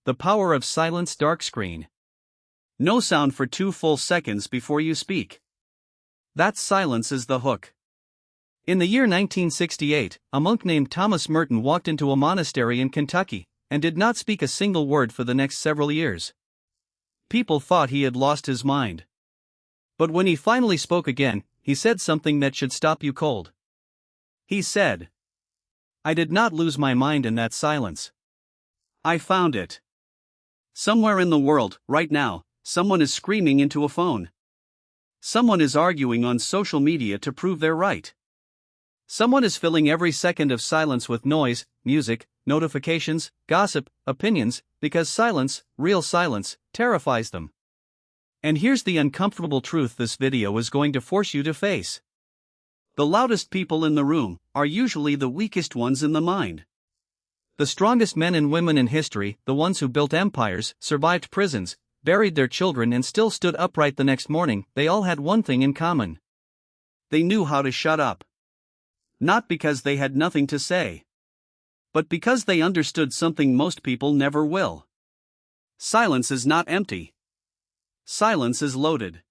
The power of silence. Dark screen. No sound for 2 full seconds before you speak. That silence is the hook. In the year 1968, a monk named Thomas Merton walked into a monastery in Kentucky, and did not speak a single word for the next several years. People thought he had lost his mind. But when he finally spoke again, he said something that should stop you cold. He said, "I did not lose my mind in that silence. I found it. Somewhere in the world, right now, someone is screaming into a phone. Someone is arguing on social media to prove they're right. Someone is filling every second of silence with noise, music, notifications, gossip, opinions, because silence, real silence, terrifies them. And here's the uncomfortable truth this video is going to force you to face. The loudest people in the room are usually the weakest ones in the mind. The strongest men and women in history, the ones who built empires, survived prisons, buried their children and still stood upright the next morning, they all had one thing in common. They knew how to shut up. Not because they had nothing to say, but because they understood something most people never will. Silence is not empty. Silence is loaded.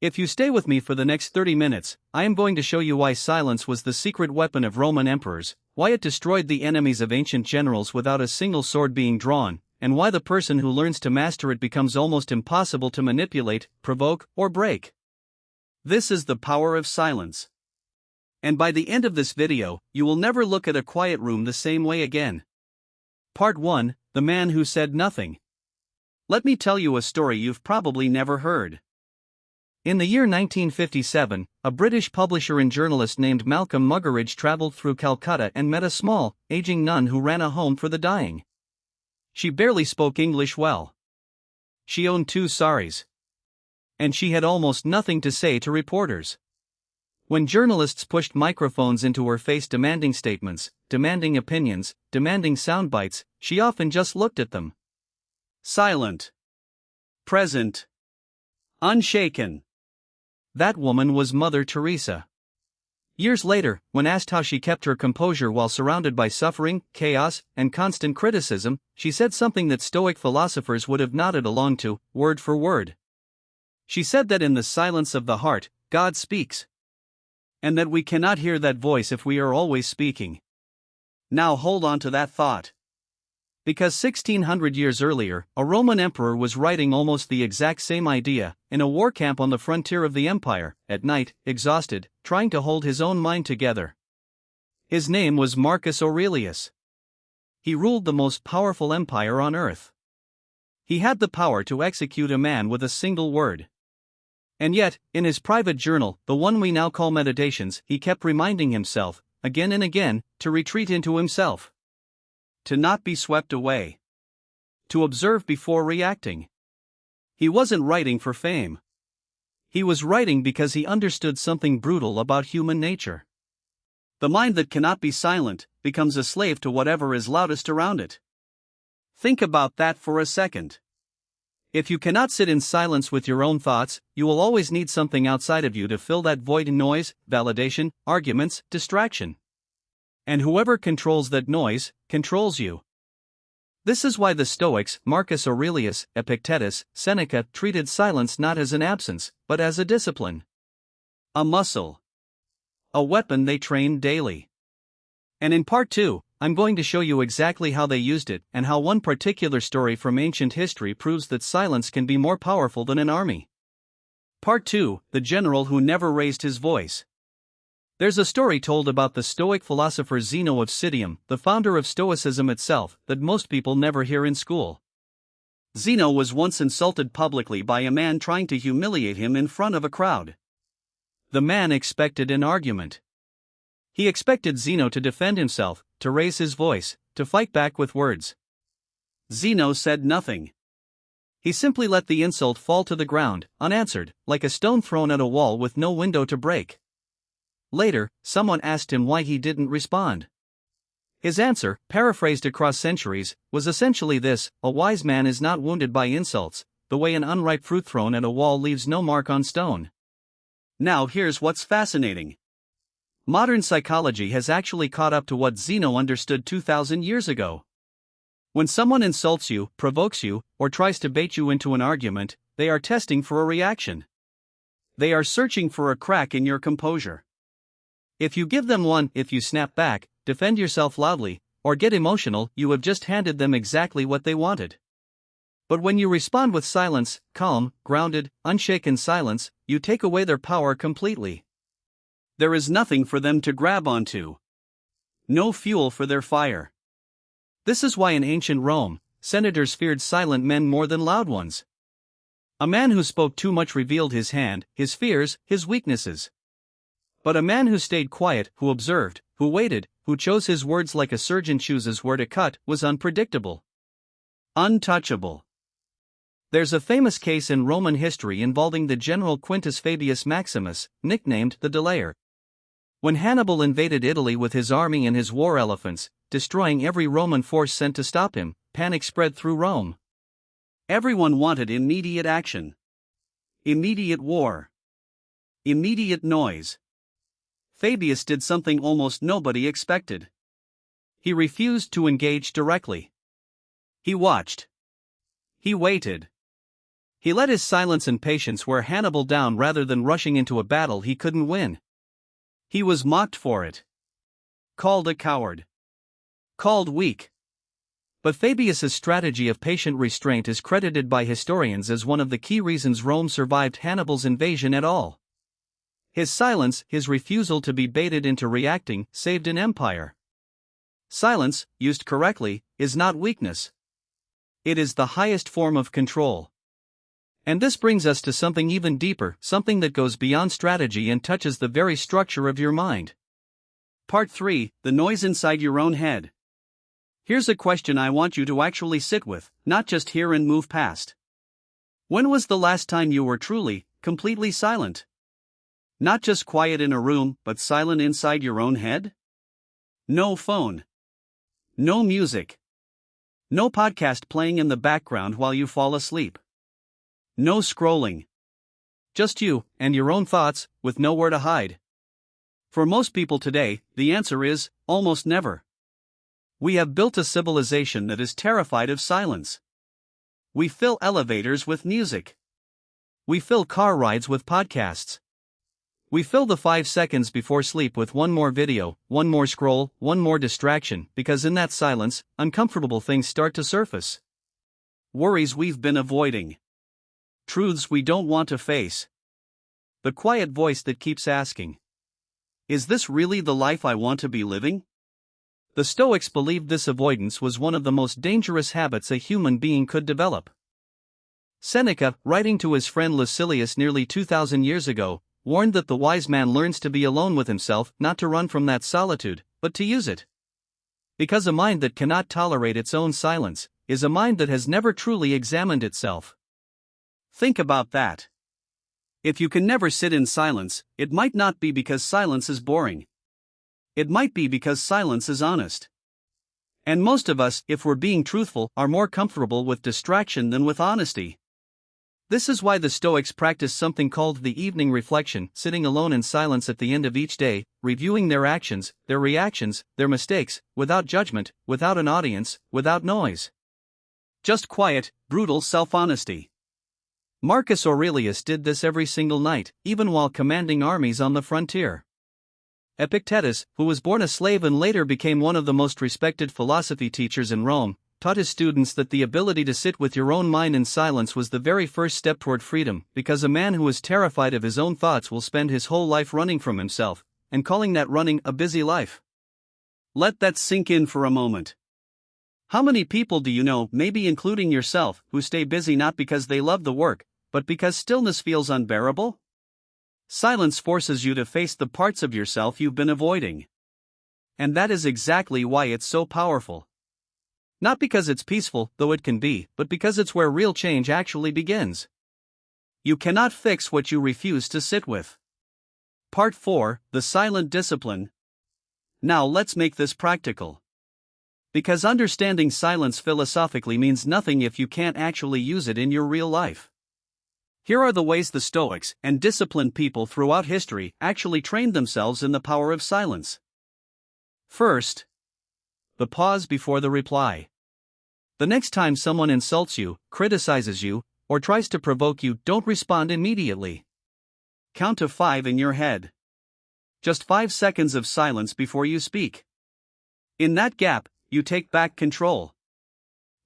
If you stay with me for the next 30 minutes, I am going to show you why silence was the secret weapon of Roman emperors, why it destroyed the enemies of ancient generals without a single sword being drawn, and why the person who learns to master it becomes almost impossible to manipulate, provoke, or break. This is the power of silence. And by the end of this video, you will never look at a quiet room the same way again. Part 1: The Man Who Said Nothing. Let me tell you a story you've probably never heard. In the year 1957, a British publisher and journalist named Malcolm Muggeridge traveled through Calcutta and met a small, aging nun who ran a home for the dying. She barely spoke English well. She owned 2 saris. And she had almost nothing to say to reporters. When journalists pushed microphones into her face demanding statements, demanding opinions, demanding sound bites, she often just looked at them. Silent. Present. Unshaken. That woman was Mother Teresa. Years later, when asked how she kept her composure while surrounded by suffering, chaos, and constant criticism, she said something that Stoic philosophers would have nodded along to, word for word. She said that in the silence of the heart, God speaks. And that we cannot hear that voice if we are always speaking. Now hold on to that thought. Because 1600 years earlier, a Roman emperor was writing almost the exact same idea, in a war camp on the frontier of the empire, at night, exhausted, trying to hold his own mind together. His name was Marcus Aurelius. He ruled the most powerful empire on earth. He had the power to execute a man with a single word. And yet, in his private journal, the one we now call Meditations, he kept reminding himself, again and again, to retreat into himself. To not be swept away. To observe before reacting. He wasn't writing for fame. He was writing because he understood something brutal about human nature. The mind that cannot be silent becomes a slave to whatever is loudest around it. Think about that for a second. If you cannot sit in silence with your own thoughts, you will always need something outside of you to fill that void in noise, validation, arguments, distraction. And whoever controls that noise, controls you. This is why the Stoics, Marcus Aurelius, Epictetus, Seneca, treated silence not as an absence, but as a discipline. A muscle. A weapon they trained daily. And in part 2, I'm going to show you exactly how they used it and how one particular story from ancient history proves that silence can be more powerful than an army. Part 2, The General Who Never Raised His Voice. There's a story told about the Stoic philosopher Zeno of Citium, the founder of Stoicism itself, that most people never hear in school. Zeno was once insulted publicly by a man trying to humiliate him in front of a crowd. The man expected an argument. He expected Zeno to defend himself, to raise his voice, to fight back with words. Zeno said nothing. He simply let the insult fall to the ground, unanswered, like a stone thrown at a wall with no window to break. Later, someone asked him why he didn't respond. His answer, paraphrased across centuries, was essentially this: a wise man is not wounded by insults, the way an unripe fruit thrown at a wall leaves no mark on stone. Now here's what's fascinating. Modern psychology has actually caught up to what Zeno understood 2,000 years ago. When someone insults you, provokes you, or tries to bait you into an argument, they are testing for a reaction. They are searching for a crack in your composure. If you give them one, if you snap back, defend yourself loudly, or get emotional, you have just handed them exactly what they wanted. But when you respond with silence, calm, grounded, unshaken silence, you take away their power completely. There is nothing for them to grab onto. No fuel for their fire. This is why in ancient Rome, senators feared silent men more than loud ones. A man who spoke too much revealed his hand, his fears, his weaknesses. But a man who stayed quiet, who observed, who waited, who chose his words like a surgeon chooses where to cut, was unpredictable. Untouchable. There's a famous case in Roman history involving the general Quintus Fabius Maximus, nicknamed the Delayer. When Hannibal invaded Italy with his army and his war elephants, destroying every Roman force sent to stop him, panic spread through Rome. Everyone wanted immediate action. Immediate war. Immediate noise. Fabius did something almost nobody expected. He refused to engage directly. He watched. He waited. He let his silence and patience wear Hannibal down rather than rushing into a battle he couldn't win. He was mocked for it. Called a coward. Called weak. But Fabius's strategy of patient restraint is credited by historians as one of the key reasons Rome survived Hannibal's invasion at all. His silence, his refusal to be baited into reacting, saved an empire. Silence, used correctly, is not weakness. It is the highest form of control. And this brings us to something even deeper, something that goes beyond strategy and touches the very structure of your mind. Part 3, the noise inside your own head. Here's a question I want you to actually sit with, not just hear and move past. When was the last time you were truly, completely silent? Not just quiet in a room, but silent inside your own head? No phone. No music. No podcast playing in the background while you fall asleep. No scrolling. Just you, and your own thoughts, with nowhere to hide. For most people today, the answer is, almost never. We have built a civilization that is terrified of silence. We fill elevators with music. We fill car rides with podcasts. We fill the 5 seconds before sleep with one more video, one more scroll, one more distraction, because in that silence, uncomfortable things start to surface. Worries we've been avoiding. Truths we don't want to face. The quiet voice that keeps asking, is this really the life I want to be living? The Stoics believed this avoidance was one of the most dangerous habits a human being could develop. Seneca, writing to his friend Lucilius nearly 2,000 years ago, warned that the wise man learns to be alone with himself, not to run from that solitude, but to use it. Because a mind that cannot tolerate its own silence is a mind that has never truly examined itself. Think about that. If you can never sit in silence, it might not be because silence is boring. It might be because silence is honest. And most of us, if we're being truthful, are more comfortable with distraction than with honesty. This is why the Stoics practice something called the evening reflection, sitting alone in silence at the end of each day, reviewing their actions, their reactions, their mistakes, without judgment, without an audience, without noise. Just quiet, brutal self-honesty. Marcus Aurelius did this every single night, even while commanding armies on the frontier. Epictetus, who was born a slave and later became one of the most respected philosophy teachers in Rome, taught his students that the ability to sit with your own mind in silence was the very first step toward freedom, because a man who is terrified of his own thoughts will spend his whole life running from himself, and calling that running a busy life. Let that sink in for a moment. How many people do you know, maybe including yourself, who stay busy not because they love the work, but because stillness feels unbearable? Silence forces you to face the parts of yourself you've been avoiding. And that is exactly why it's so powerful. Not because it's peaceful, though it can be, but because it's where real change actually begins. You cannot fix what you refuse to sit with. Part 4, the silent discipline. Now let's make this practical. Because understanding silence philosophically means nothing if you can't actually use it in your real life. Here are the ways the Stoics and disciplined people throughout history actually trained themselves in the power of silence. First, the pause before the reply. The next time someone insults you, criticizes you, or tries to provoke you, don't respond immediately. Count to 5 in your head. Just 5 seconds of silence before you speak. In that gap, you take back control.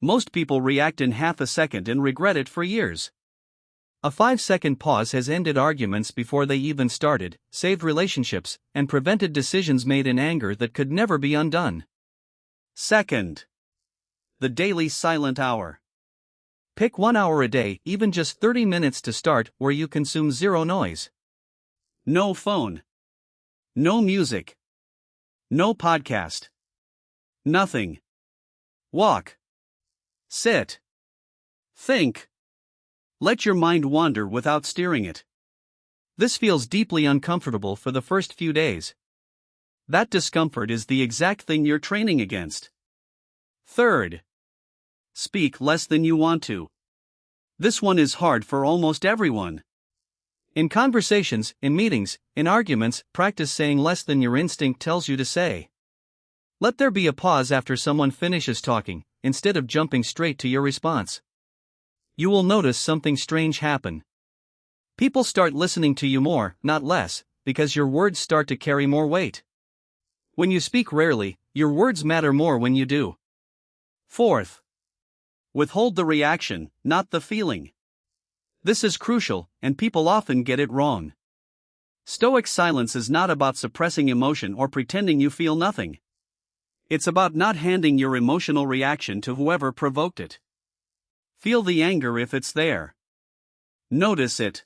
Most people react in half a second and regret it for years. A 5-second pause has ended arguments before they even started, saved relationships, and prevented decisions made in anger that could never be undone. Second, the daily silent hour. Pick 1 hour a day, even just 30 minutes to start, where you consume zero noise. No phone. No music. No podcast. Nothing. Walk. Sit. Think. Let your mind wander without steering it. This feels deeply uncomfortable for the first few days. That discomfort is the exact thing you're training against. Third, speak less than you want to. This one is hard for almost everyone. In conversations, in meetings, in arguments, practice saying less than your instinct tells you to say. Let there be a pause after someone finishes talking, instead of jumping straight to your response. You will notice something strange happen. People start listening to you more, not less, because your words start to carry more weight. When you speak rarely, your words matter more when you do. Fourth, withhold the reaction, not the feeling. This is crucial, and people often get it wrong. Stoic silence is not about suppressing emotion or pretending you feel nothing. It's about not handing your emotional reaction to whoever provoked it. Feel the anger if it's there. Notice it.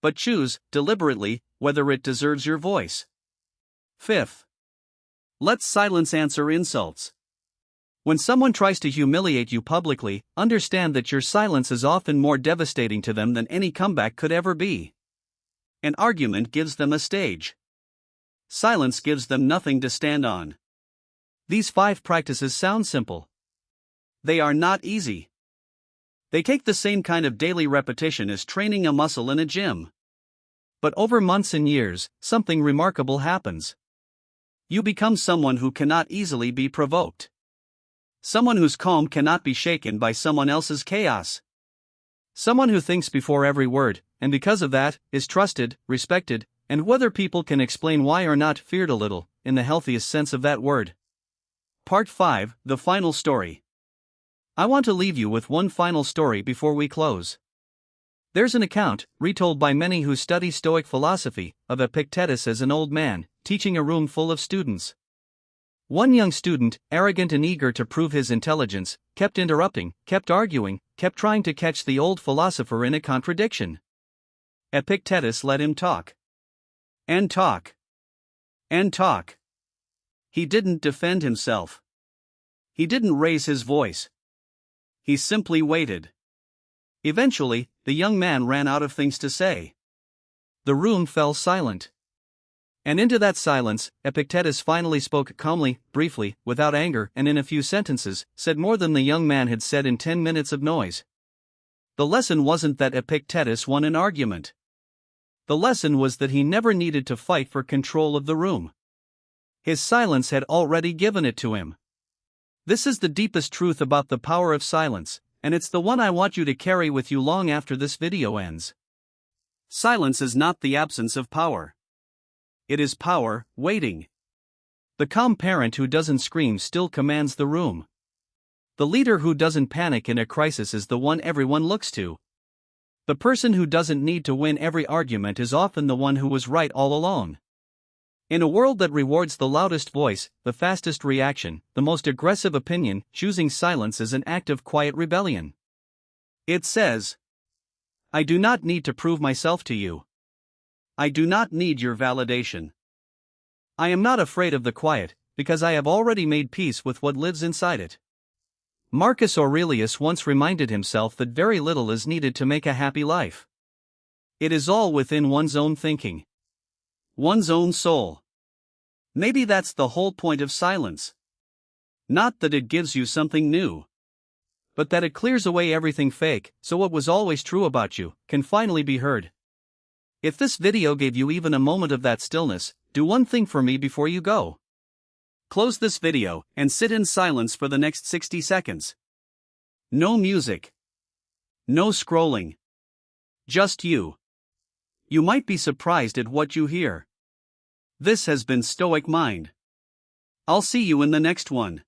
But choose, deliberately, whether it deserves your voice. Fifth, let silence answer insults. When someone tries to humiliate you publicly, understand that your silence is often more devastating to them than any comeback could ever be. An argument gives them a stage. Silence gives them nothing to stand on. These 5 practices sound simple. They are not easy. They take the same kind of daily repetition as training a muscle in a gym. But over months and years, something remarkable happens. You become someone who cannot easily be provoked. Someone whose calm cannot be shaken by someone else's chaos. Someone who thinks before every word, and because of that, is trusted, respected, and whether people can explain why or not, feared a little, in the healthiest sense of that word. Part 5, the final story. I want to leave you with one final story before we close. There's an account, retold by many who study Stoic philosophy, of Epictetus as an old man, teaching a room full of students. One young student, arrogant and eager to prove his intelligence, kept interrupting, kept arguing, kept trying to catch the old philosopher in a contradiction. Epictetus let him talk. And talk. And talk. He didn't defend himself. He didn't raise his voice. He simply waited. Eventually, the young man ran out of things to say. The room fell silent. And into that silence, Epictetus finally spoke calmly, briefly, without anger, and in a few sentences, said more than the young man had said in 10 minutes of noise. The lesson wasn't that Epictetus won an argument. The lesson was that he never needed to fight for control of the room. His silence had already given it to him. This is the deepest truth about the power of silence, and it's the one I want you to carry with you long after this video ends. Silence is not the absence of power. It is power, waiting. The calm parent who doesn't scream still commands the room. The leader who doesn't panic in a crisis is the one everyone looks to. The person who doesn't need to win every argument is often the one who was right all along. In a world that rewards the loudest voice, the fastest reaction, the most aggressive opinion, choosing silence is an act of quiet rebellion. It says, I do not need to prove myself to you. I do not need your validation. I am not afraid of the quiet, because I have already made peace with what lives inside it. Marcus Aurelius once reminded himself that very little is needed to make a happy life. It is all within one's own thinking. One's own soul. Maybe that's the whole point of silence. Not that it gives you something new, but that it clears away everything fake, so what was always true about you can finally be heard. If this video gave you even a moment of that stillness, do one thing for me before you go. Close this video and sit in silence for the next 60 seconds. No music. No scrolling. Just you. You might be surprised at what you hear. This has been Stoic Mind. I'll see you in the next one.